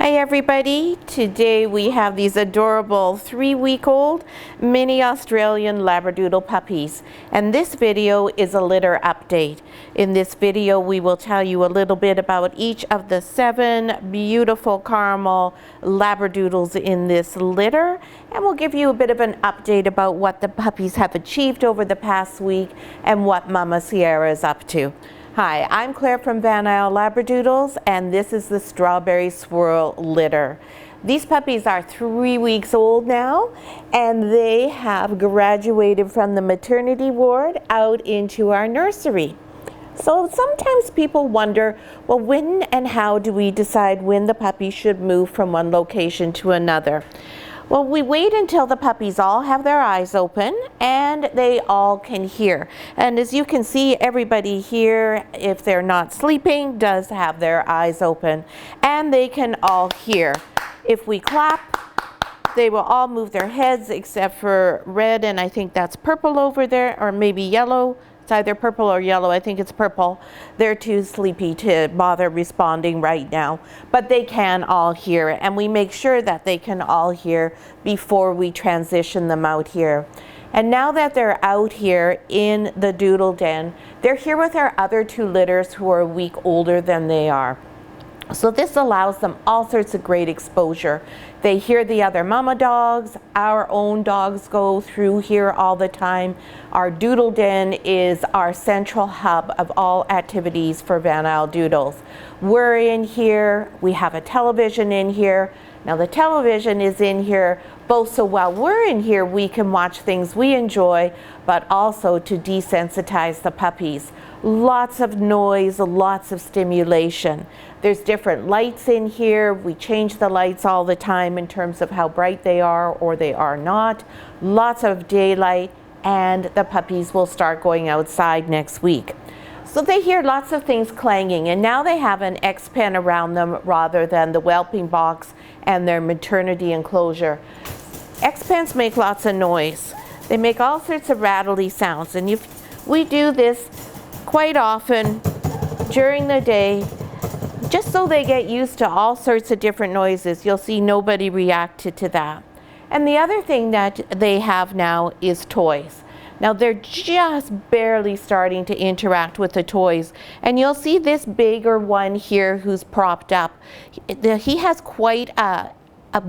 Hi everybody, today we have these adorable 3-week-old mini Australian Labradoodle puppies, and this video is a litter update. In this video we will tell you a little bit about each of the 7 beautiful caramel Labradoodles in this litter, and we'll give you a bit of an update about what the puppies have achieved over the past week and what Mama Sierra is up to. Hi, I'm Claire from Van Isle Labradoodles, and this is the Strawberry Swirl litter. These puppies are 3 weeks old now, and they have graduated from the maternity ward out into our nursery. So sometimes people wonder, well, when and how do we decide when the puppy should move from one location to another? Well, we wait until the puppies all have their eyes open and they all can hear. And as you can see, everybody here, if they're not sleeping, does have their eyes open. And they can all hear. If we clap, they will all move their heads except for red, and I think that's purple over there, or maybe yellow. It's either purple or yellow. I think it's purple. They're too sleepy to bother responding right now, but they can all hear, and we make sure that they can all hear before we transition them out here. And now that they're out here in the Doodle Den, they're here with our other 2 litters who are a week older than they are. So this allows them all sorts of great exposure. They hear the other mama dogs. Our own dogs go through here all the time. Our Doodle Den is our central hub of all activities for Van Isle Doodles. We're in here. We have a television in here. Now the television is in here both so while we're in here we can watch things we enjoy, but also to desensitize the puppies. Lots of noise, lots of stimulation. There's different lights in here. We change the lights all the time in terms of how bright they are or they are not. Lots of daylight, and the puppies will start going outside next week. So they hear lots of things clanging, and now they have an X-pen around them rather than the whelping box and their maternity enclosure. X-pens make lots of noise. They make all sorts of rattly sounds, and we do this quite often during the day, just so they get used to all sorts of different noises. You'll see nobody reacted to that. And the other thing that they have now is toys. Now they're just barely starting to interact with the toys. And you'll see this bigger one here who's propped up. He has quite a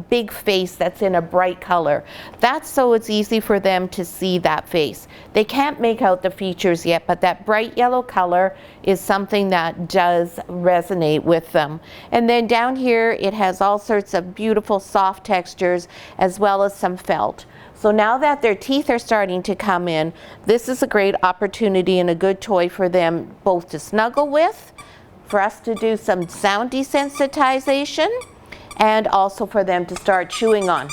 big face that's in a bright color. That's so it's easy for them to see that face. They can't make out the features yet, but that bright yellow color is something that does resonate with them. And then down here it has all sorts of beautiful soft textures as well as some felt. So now that their teeth are starting to come in, this is a great opportunity and a good toy for them both to snuggle with, for us to do some sound desensitization, and also for them to start chewing on.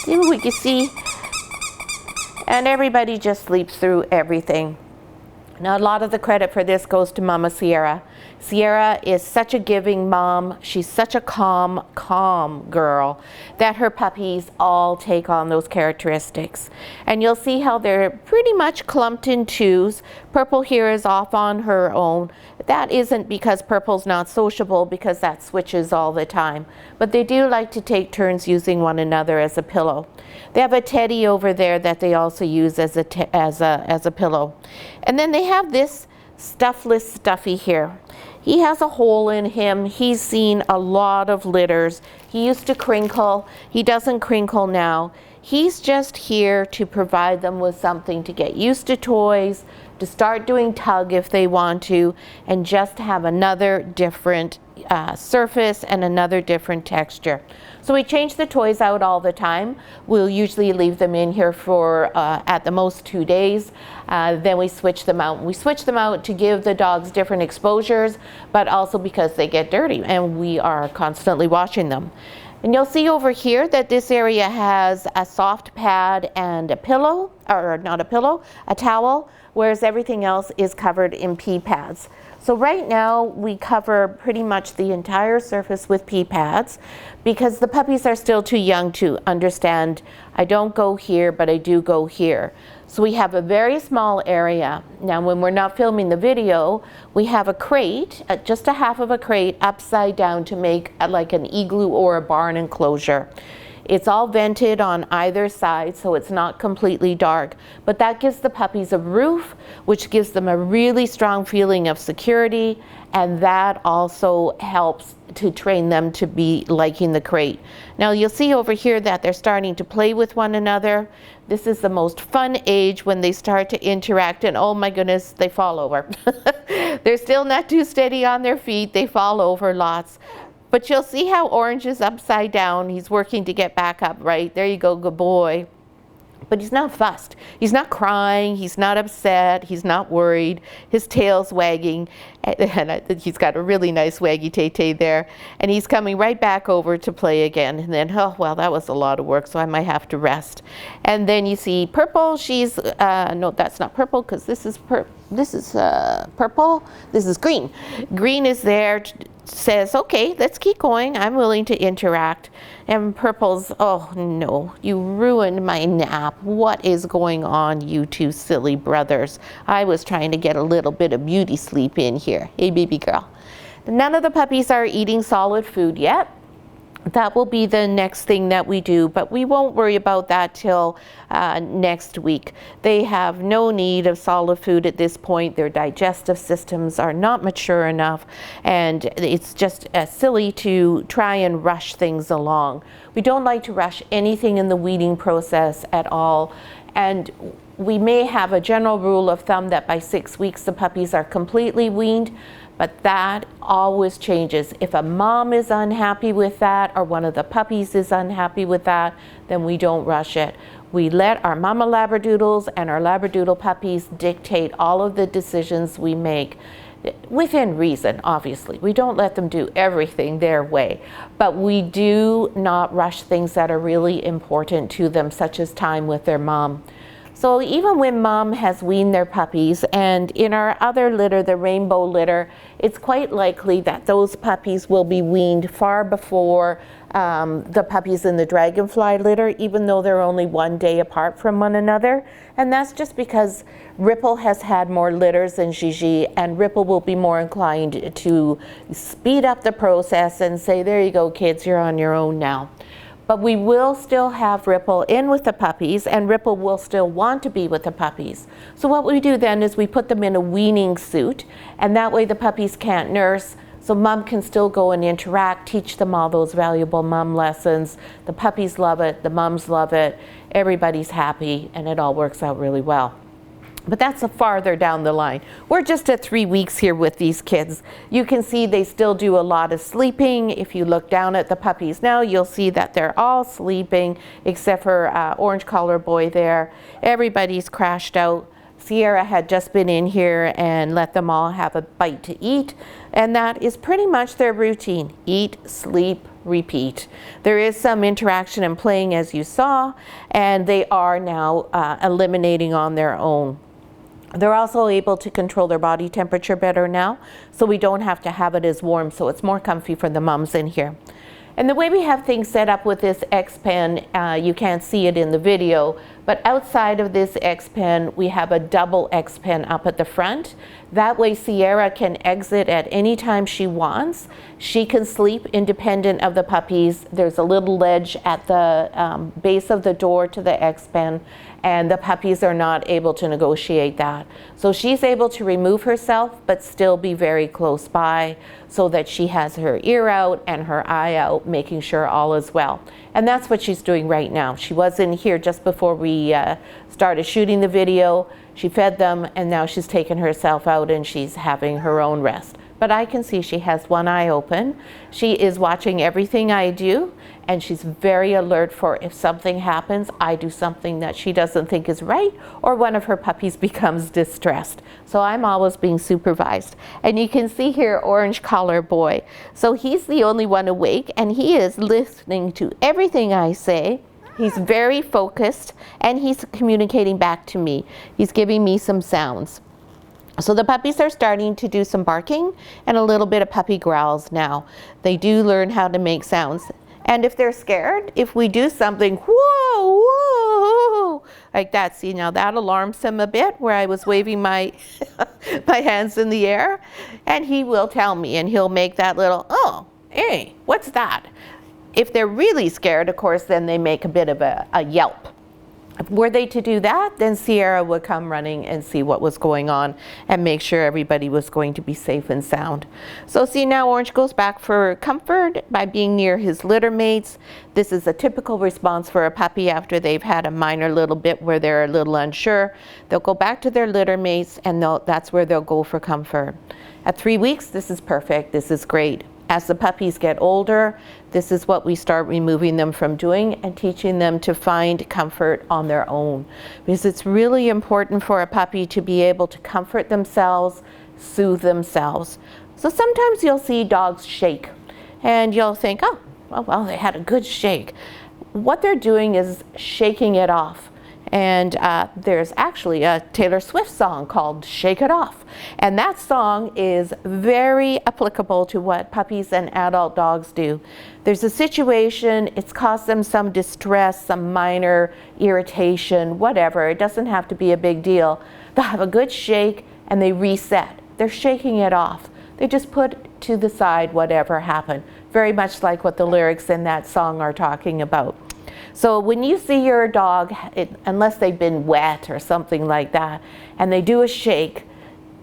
See what we can see? And everybody just sleeps through everything. Now a lot of the credit for this goes to Mama Sierra. Sierra is such a giving mom. She's such a calm girl that her puppies all take on those characteristics. And you'll see how they're pretty much clumped in 2s. Purple here is off on her own. That isn't because Purple's not sociable, because that switches all the time. But they do like to take turns using one another as a pillow. They have a teddy over there that they also use as a pillow. And then they have this stuffless Stuffy here. He has a hole in him. He's seen a lot of litters. He used to crinkle. He doesn't crinkle now. He's just here to provide them with something to get used to toys, to start doing tug if they want to, and just have another different surface and another different texture. So we change the toys out all the time. We'll usually leave them in here for at the most 2 days. Then we switch them out. We switch them out to give the dogs different exposures, but also because they get dirty and we are constantly washing them. And you'll see over here that this area has a soft pad and a pillow, or not a pillow, a towel. whereas everything else is covered in pee pads. So right now we cover pretty much the entire surface with pee pads because the puppies are still too young to understand, I don't go here, but I do go here. So we have a very small area. Now when we're not filming the video, we have a crate, just a half of a crate upside down to make like an igloo or a barn enclosure. It's all vented on either side, so it's not completely dark, but that gives the puppies a roof, which gives them a really strong feeling of security, and that also helps to train them to be liking the crate. Now you'll see over here that they're starting to play with one another. This is the most fun age when they start to interact, and oh my goodness, they fall over. They're still not too steady on their feet, they fall over lots. But you'll see how Orange is upside down. He's working to get back up, right? There you go, good boy. But he's not fussed. He's not crying, he's not upset, he's not worried. His tail's wagging, and he's got a really nice waggy tay-tay there. And he's coming right back over to play again. And then, oh, well, that was a lot of work, so I might have to rest. And then you see Purple, she's, no, that's not Purple, because this is purple, this is Green. Green is there, says, okay, let's keep going, I'm willing to interact. And Purple's, oh no, you ruined my nap. What is going on, you two silly brothers? I was trying to get a little bit of beauty sleep in here. Hey, baby girl. None of the puppies are eating solid food yet. That will be the next thing that we do, but we won't worry about that till next week. They have no need of solid food at this point. Their digestive systems are not mature enough, and it's just silly to try and rush things along. We don't like to rush anything in the weaning process at all, and we may have a general rule of thumb that by 6 weeks the puppies are completely weaned, but that always changes. If a mom is unhappy with that, or one of the puppies is unhappy with that, then we don't rush it. We let our mama Labradoodles and our Labradoodle puppies dictate all of the decisions we make, within reason, obviously. We don't let them do everything their way, but we do not rush things that are really important to them, such as time with their mom. So even when mom has weaned their puppies, and in our other litter, the rainbow litter, it's quite likely that those puppies will be weaned far before the puppies in the dragonfly litter, even though they're only 1 day apart from one another. And that's just because Ripple has had more litters than Gigi, and Ripple will be more inclined to speed up the process and say, there you go, kids, you're on your own now. But we will still have Ripple in with the puppies, and Ripple will still want to be with the puppies. So what we do then is we put them in a weaning suit, and that way the puppies can't nurse, so mom can still go and interact, teach them all those valuable mom lessons. The puppies love it, the moms love it, everybody's happy, and it all works out really well. But that's farther down the line. We're just at 3 weeks here with these kids. You can see they still do a lot of sleeping. If you look down at the puppies now, you'll see that they're all sleeping, except for Orange Collar Boy there. Everybody's crashed out. Sierra had just been in here and let them all have a bite to eat, and that is pretty much their routine. Eat, sleep, repeat. There is some interaction and playing, as you saw, and they are now eliminating on their own. They're also able to control their body temperature better now, so we don't have to have it as warm, so it's more comfy for the mums in here. And the way we have things set up with this X-Pen, you can't see it in the video, but outside of this X-Pen, we have a double X-Pen up at the front. That way Sierra can exit at any time she wants. She can sleep independent of the puppies. There's a little ledge at the base of the door to the X-Pen, and the puppies are not able to negotiate that. So she's able to remove herself, but still be very close by, so that she has her ear out and her eye out, making sure all is well. And that's what she's doing right now. She was in here just before we started shooting the video. She fed them, and now she's taken herself out and she's having her own rest. But I can see she has one eye open. She is watching everything I do, and she's very alert for if something happens, I do something that she doesn't think is right, or one of her puppies becomes distressed. So I'm always being supervised. And you can see here Orange Collar Boy. So he's the only one awake, and he is listening to everything I say. He's very focused, and he's communicating back to me. He's giving me some sounds. So the puppies are starting to do some barking and a little bit of puppy growls now. They do learn how to make sounds. And if they're scared, if we do something, whoa, whoa, like that, see, now that alarms him a bit, where I was waving my, my hands in the air, and he will tell me, and he'll make that little, oh, hey, what's that? If they're really scared, of course, then they make a bit of a yelp. Were they to do that, then Sierra would come running and see what was going on and make sure everybody was going to be safe and sound. So see, now Orange goes back for comfort by being near his litter mates. This is a typical response for a puppy after they've had a minor little bit where they're a little unsure. They'll go back to their litter mates, and that's where they'll go for comfort. At 3 weeks, this is perfect. This is great. As the puppies get older, this is what we start removing them from doing and teaching them to find comfort on their own. Because it's really important for a puppy to be able to comfort themselves, soothe themselves. So sometimes you'll see dogs shake, and you'll think, oh, well, they had a good shake. What they're doing is shaking it off. And there's actually a Taylor Swift song called Shake It Off. And that song is very applicable to what puppies and adult dogs do. There's a situation, it's caused them some distress, some minor irritation, whatever. It doesn't have to be a big deal. They'll have a good shake and they reset. They're shaking it off. They just put to the side whatever happened. Very much like what the lyrics in that song are talking about. So when you see your dog, unless they've been wet or something like that, and they do a shake,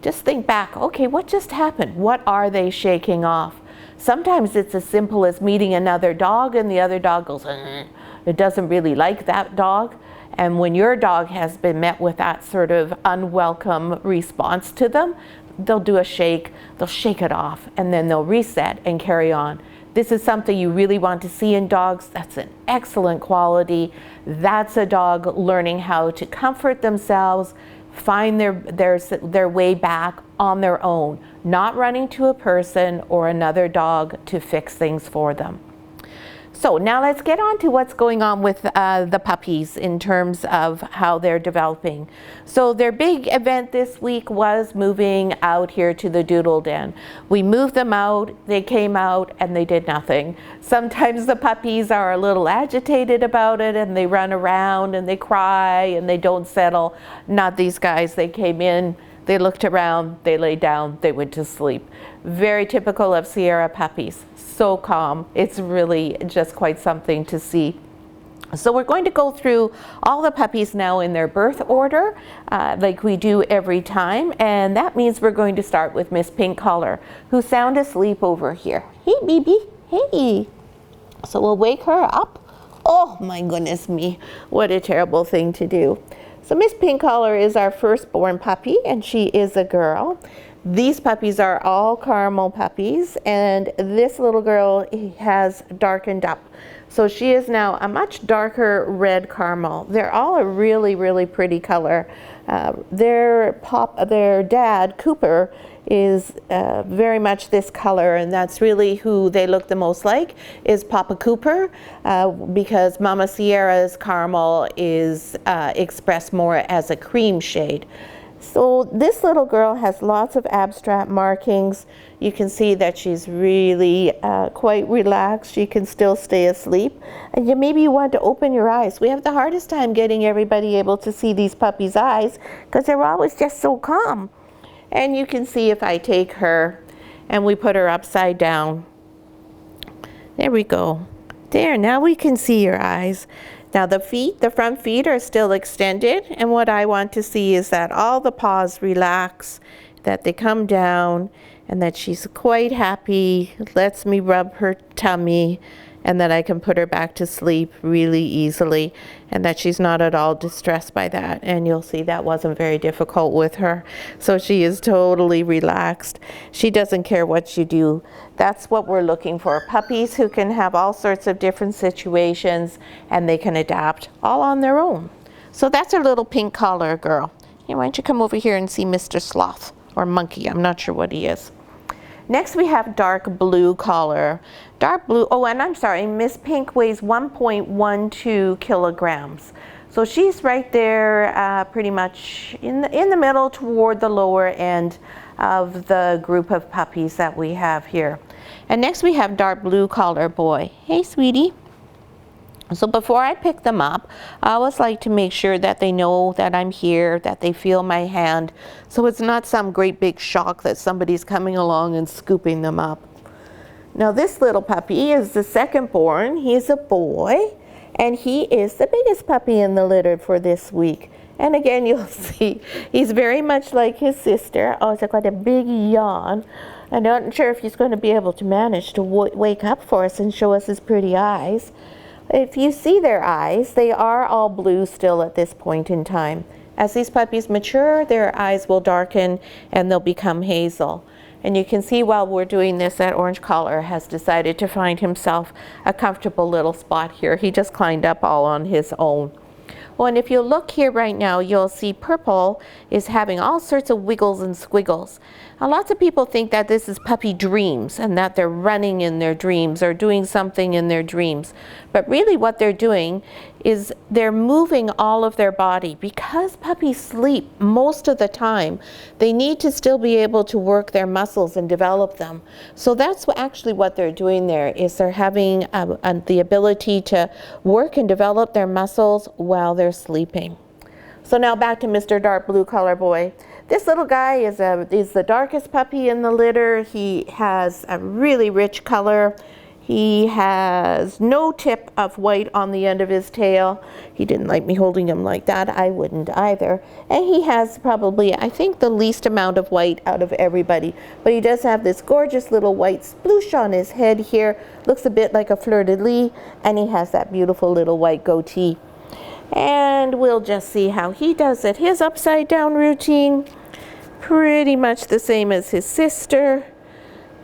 just think back, okay, what just happened? What are they shaking off? Sometimes it's as simple as meeting another dog and the other dog goes, it doesn't really like that dog. And when your dog has been met with that sort of unwelcome response to them, they'll do a shake, they'll shake it off, and then they'll reset and carry on. This is something you really want to see in dogs. That's an excellent quality. That's a dog learning how to comfort themselves, find their way back on their own, not running to a person or another dog to fix things for them. So now let's get on to what's going on with the puppies in terms of how they're developing. So their big event this week was moving out here to the Doodle Den. We moved them out, they came out, and they did nothing. Sometimes the puppies are a little agitated about it, and they run around, and they cry, and they don't settle. Not these guys. They came in, they looked around, they lay down, they went to sleep. Very typical of Sierra puppies. So calm. It's really just quite something to see. So we're going to go through all the puppies now in their birth order, like we do every time. And that means we're going to start with Miss Pink Collar, who's sound asleep over here. Hey, baby. Hey. So we'll wake her up. Oh, my goodness me. What a terrible thing to do. So Miss Pink Collar is our firstborn puppy, and she is a girl. These puppies are all caramel puppies, and this little girl has darkened up. So she is now a much darker red caramel. They're all a really, really pretty color. Their dad, Cooper, is very much this color, and that's really who they look the most like, is Papa Cooper, because Mama Sierra's caramel is expressed more as a cream shade. So this little girl has lots of abstract markings. You can see that she's really quite relaxed. She can still stay asleep. And maybe you want to open your eyes. We have the hardest time getting everybody able to see these puppies' eyes because they're always just so calm. And you can see if I take her and we put her upside down. There we go. There, now we can see your eyes. Now the feet, the front feet are still extended, and what I want to see is that all the paws relax, that they come down, and that she's quite happy, lets me rub her tummy, and that I can put her back to sleep really easily, and that she's not at all distressed by that. And you'll see that wasn't very difficult with her. So she is totally relaxed. She doesn't care what you do. That's what we're looking for. Puppies who can have all sorts of different situations, and they can adapt all on their own. So that's our little pink collar girl. Hey, why don't you come over here and see Mr. Sloth, or Monkey, I'm not sure what he is. Next we have dark blue collar. Dark blue, oh, and I'm sorry, Miss Pink weighs 1.12 kilograms. So she's right there pretty much in the middle toward the lower end of the group of puppies that we have here. And next we have dark blue collar boy. Hey, sweetie. So before I pick them up, I always like to make sure that they know that I'm here, that they feel my hand, so it's not some great big shock that somebody's coming along and scooping them up. Now this little puppy is the second born. He's a boy, and he is the biggest puppy in the litter for this week. And again, you'll see he's very much like his sister. Oh, it's got a big yawn. I'm not sure if he's going to be able to manage to wake up for us and show us his pretty eyes. If you see their eyes, they are all blue still at this point in time. As these puppies mature, their eyes will darken and they'll become hazel. And you can see while we're doing this, that orange collar has decided to find himself a comfortable little spot here. He just climbed up all on his own. Well, and if you look here right now, you'll see purple is having all sorts of wiggles and squiggles. Now, lots of people think that this is puppy dreams and that they're running in their dreams or doing something in their dreams. But really what they're doing is they're moving all of their body. Because puppies sleep most of the time, they need to still be able to work their muscles and develop them. So that's actually what they're doing there, is they're having the ability to work and develop their muscles while they're sleeping. So now back to Mr. Dark Blue Collar Boy. This little guy is the darkest puppy in the litter. He has a really rich color. He has no tip of white on the end of his tail. He didn't like me holding him like that. I wouldn't either. And he has probably, I think, the least amount of white out of everybody. But he does have this gorgeous little white sploosh on his head here. Looks a bit like a fleur-de-lis. And he has that beautiful little white goatee. And we'll just see how he does it. His upside down routine, pretty much the same as his sister.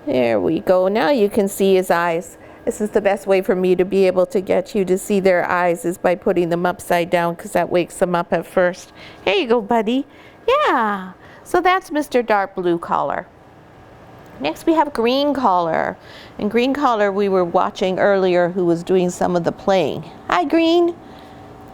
There we go. Now you can see his eyes. This is the best way for me to be able to get you to see their eyes, is by putting them upside down, because that wakes them up at first. Here you go, buddy. Yeah. So that's Mr. Dark Blue Collar. Next we have Green Collar. And Green Collar we were watching earlier, who was doing some of the playing. Hi, Green.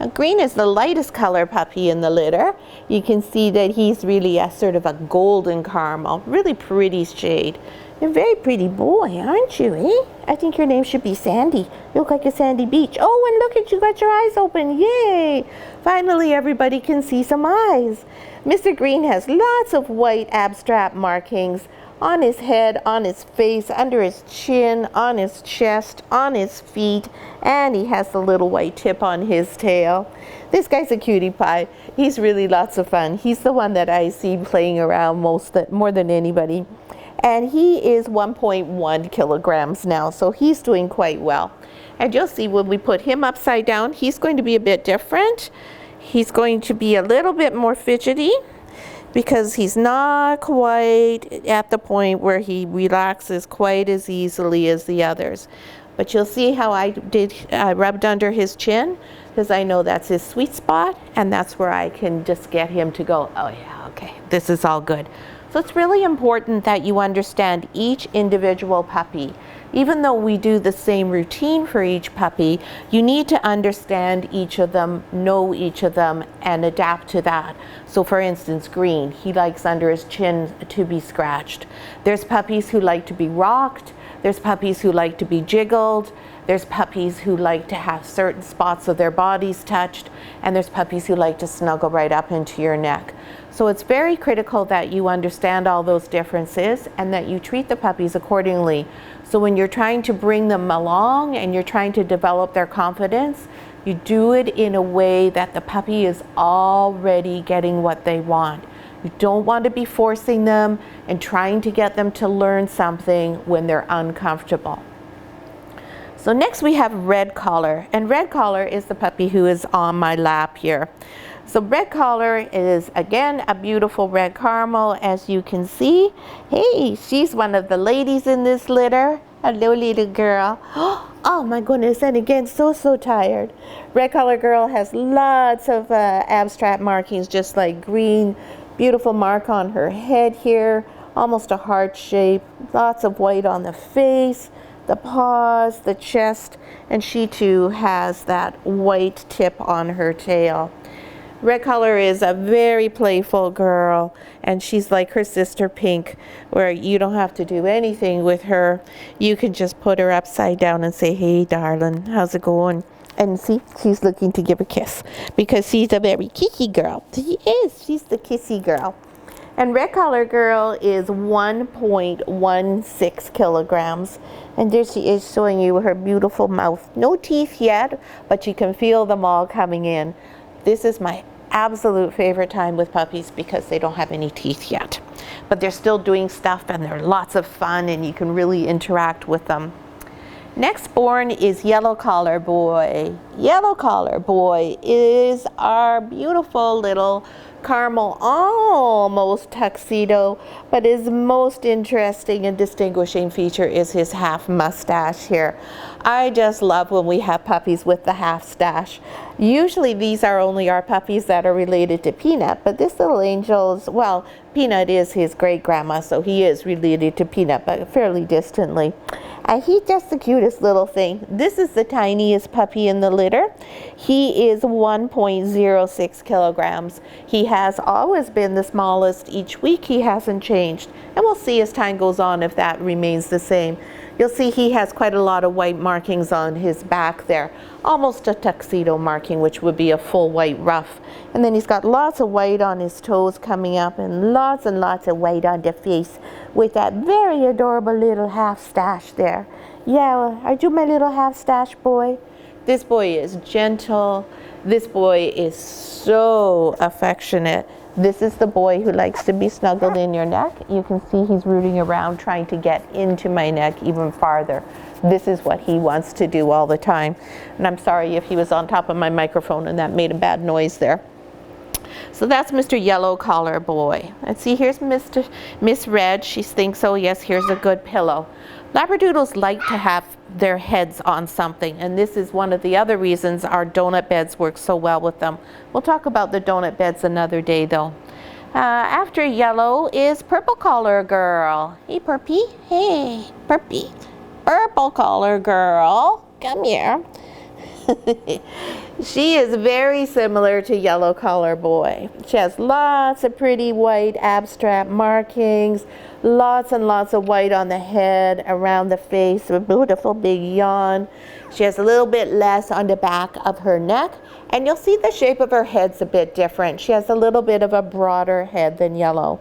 Now, Green is the lightest color puppy in the litter. You can see that he's really a sort of a golden caramel, really pretty shade. You're a very pretty boy, aren't you, eh? I think your name should be Sandy. You look like a sandy beach. Oh, and look at you, got your eyes open. Yay! Finally, everybody can see some eyes. Mr. Green has lots of white abstract markings on his head, on his face, under his chin, on his chest, on his feet, and he has the little white tip on his tail. This guy's a cutie pie. He's really lots of fun. He's the one that I see playing around more than anybody. And he is 1.1 kilograms now, so he's doing quite well. And you'll see when we put him upside down, he's going to be a bit different. He's going to be a little bit more fidgety, because he's not quite at the point where he relaxes quite as easily as the others. But you'll see how I rubbed under his chin, because I know that's his sweet spot, and that's where I can just get him to go, oh yeah, okay, this is all good. So it's really important that you understand each individual puppy. Even though we do the same routine for each puppy, you need to understand each of them, know each of them, and adapt to that. So for instance, Green, he likes under his chin to be scratched. There's puppies who like to be rocked. There's puppies who like to be jiggled. There's puppies who like to have certain spots of their bodies touched. And there's puppies who like to snuggle right up into your neck. So it's very critical that you understand all those differences and that you treat the puppies accordingly. So when you're trying to bring them along and you're trying to develop their confidence, you do it in a way that the puppy is already getting what they want. You don't want to be forcing them and trying to get them to learn something when they're uncomfortable. So next we have Red Collar, and Red Collar is the puppy who is on my lap here. So Red Collar is, again, a beautiful red caramel, as you can see. Hey, she's one of the ladies in this litter. Hello, little girl. Oh my goodness, and again, so tired. Red Collar girl has lots of abstract markings, just like Green. Beautiful mark on her head here, almost a heart shape, lots of white on the face, the paws, the chest, and she too has that white tip on her tail. Red color is a very playful girl, and she's like her sister Pink, where you don't have to do anything with her. You can just put her upside down and say, "Hey darling, how's it going?" And see, she's looking to give a kiss because she's a very kissy girl. She is, she's the kissy girl. And red color girl is 1.16 kilograms. And there she is showing you her beautiful mouth. No teeth yet, but you can feel them all coming in. This is my absolute favorite time with puppies because they don't have any teeth yet. But they're still doing stuff and they're lots of fun and you can really interact with them. Next born is Yellow Collar Boy. Yellow Collar Boy is our beautiful little caramel, almost tuxedo, but his most interesting and distinguishing feature is his half mustache here. I just love when we have puppies with the half stash. Usually these are only our puppies that are related to Peanut, but this little angel is, well, Peanut is his great grandma, so he is related to Peanut, but fairly distantly. He's just the cutest little thing. This is the tiniest puppy in the litter. He is 1.06 kilograms. He has always been the smallest each week. He hasn't changed. And we'll see as time goes on if that remains the same. You'll see he has quite a lot of white markings on his back there. Almost a tuxedo marking, which would be a full white ruff. And then he's got lots of white on his toes coming up and lots of white on the face with that very adorable little half stash there. Yeah, are you my little half stash boy? This boy is gentle. This boy is so affectionate. This is the boy who likes to be snuggled in your neck. You can see he's rooting around trying to get into my neck even farther. This is what he wants to do all the time. And I'm sorry if he was on top of my microphone and that made a bad noise there. So that's Mr. Yellow Collar Boy. And see, here's Miss Red. She thinks, oh yes, here's a good pillow. Labradoodles like to have their heads on something, and this is one of the other reasons our donut beds work so well with them. We'll talk about the donut beds another day though. After Yellow is Purple Collar Girl. Hey Purpy, hey Purpy. Purple Collar Girl, come here. She is very similar to Yellow Collar Boy. She has lots of pretty white abstract markings, lots and lots of white on the head, around the face, a beautiful big yawn. She has a little bit less on the back of her neck, and you'll see the shape of her head's a bit different. She has a little bit of a broader head than Yellow.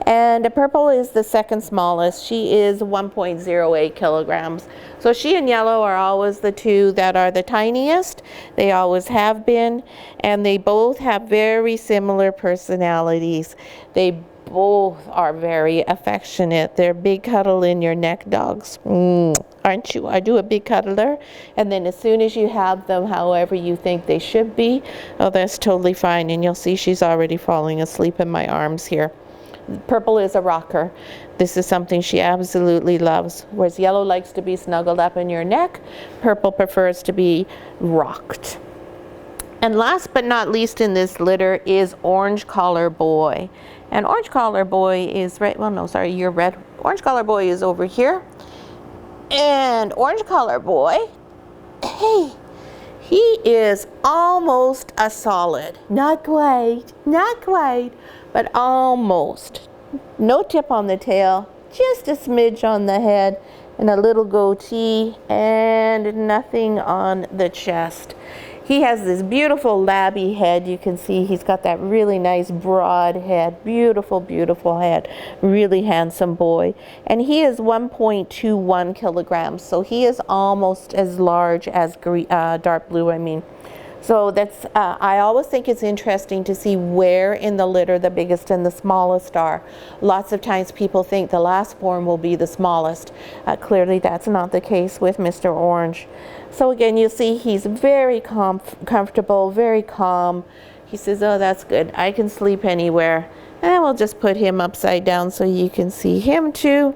And Purple is the second smallest. She is 1.08 kilograms. So she and Yellow are always the two that are the tiniest. They always have been, and they both have very similar personalities. They both are very affectionate. They're big cuddle in your neck dogs. Aren't you? Are you a big cuddler? And then as soon as you have them however you think they should be, oh, that's totally fine. And you'll see she's already falling asleep in my arms here. Purple is a rocker. This is something she absolutely loves. Whereas Yellow likes to be snuggled up in your neck, Purple prefers to be rocked. And last but not least in this litter is Orange Collar Boy. And Orange Collar Boy is right, well no, sorry, you're red. Orange Collar Boy is over here. And Orange Collar Boy, hey, he is almost a solid. Not quite, but almost. No tip on the tail, just a smidge on the head, and a little goatee, and nothing on the chest. He has this beautiful labby head. You can see he's got that really nice broad head. Beautiful, beautiful head. Really handsome boy. And he is 1.21 kilograms. So he is almost as large as dark blue, I mean. So that's, I always think it's interesting to see where in the litter the biggest and the smallest are. Lots of times people think the last born will be the smallest. Clearly that's not the case with Mr. Orange. So again, you see he's very comfortable, very calm. He says, oh, that's good. I can sleep anywhere. And we'll just put him upside down so you can see him too.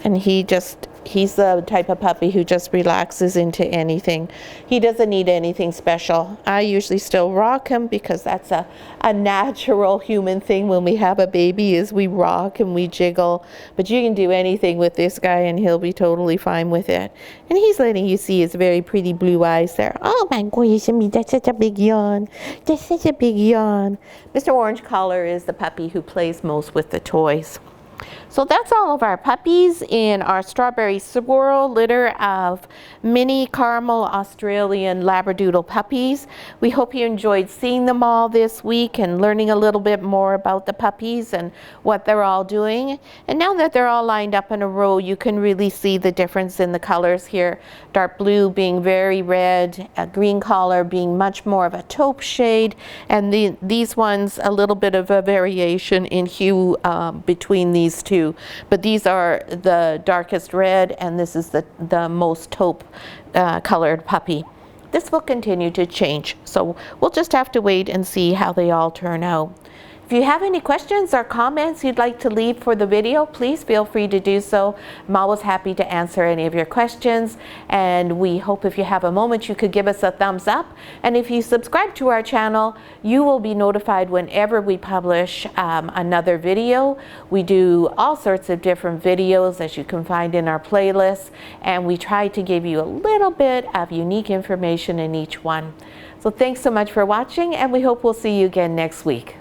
And he's the type of puppy who just relaxes into anything. He doesn't need anything special. I usually still rock him because that's a natural human thing when we have a baby, is we rock and we jiggle. But you can do anything with this guy and he'll be totally fine with it. And he's letting you see his very pretty blue eyes there. Oh my gosh, that's such a big yawn. That's such a big yawn. Mr. Orange Collar is the puppy who plays most with the toys. So that's all of our puppies in our Strawberry Swirl litter of mini caramel Australian Labradoodle puppies. We hope you enjoyed seeing them all this week and learning a little bit more about the puppies and what they're all doing. And now that they're all lined up in a row, you can really see the difference in the colors here. Dark blue being very red, a green collar being much more of a taupe shade, and these ones a little bit of a variation in hue between these two. But these are the darkest red, and this is the most taupe colored puppy. This will continue to change, so we'll just have to wait and see how they all turn out. If you have any questions or comments you'd like to leave for the video, please feel free to do so. I'm always happy to answer any of your questions, and we hope if you have a moment you could give us a thumbs up. And if you subscribe to our channel, you will be notified whenever we publish another video. We do all sorts of different videos, as you can find in our playlists, and we try to give you a little bit of unique information in each one. So thanks so much for watching, and we hope we'll see you again next week.